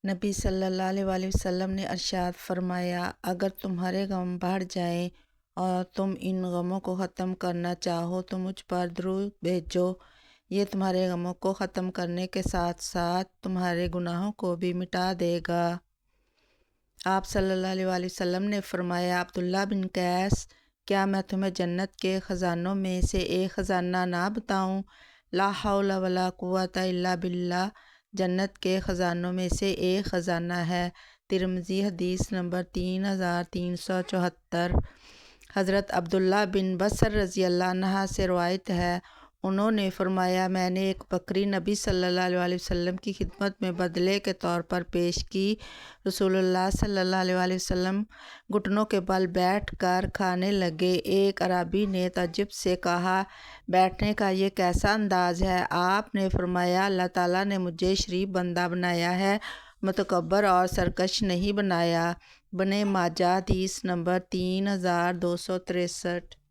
نبی صلی اللہ علیہ وسلم نے ارشاد فرمایا، اگر تمہارے غم بڑھ جائیں اور تم ان غموں کو ختم کرنا چاہو تو مجھ پر درود بھیجو، یہ تمہارے غموں کو ختم کرنے کے ساتھ ساتھ تمہارے گناہوں کو بھی مٹا دے گا۔ آپ صلی اللہ علیہ وسلم نے فرمایا، عبداللہ بن قیس، کیا میں تمہیں جنت کے خزانوں میں سے ایک خزانہ نہ بتاؤں؟ لا حول ولا قوۃ الا باللہ جنت کے خزانوں میں سے ایک خزانہ ہے۔ ترمذی حدیث نمبر 3374۔ حضرت عبداللہ بن بصر رضی اللہ عنہ سے روایت ہے، انہوں نے فرمایا، میں نے ایک بکری نبی صلی اللہ علیہ وسلم کی خدمت میں بدلے کے طور پر پیش کی۔ رسول اللہ صلی اللہ علیہ وسلم گھٹنوں کے بل بیٹھ کر کھانے لگے۔ ایک اعرابی نے تعجب سے کہا، بیٹھنے کا یہ کیسا انداز ہے؟ آپ نے فرمایا، اللہ تعالیٰ نے مجھے شریف بندہ بنایا ہے، متکبر اور سرکش نہیں بنایا۔ ابن ماجہ حدیث نمبر 3263۔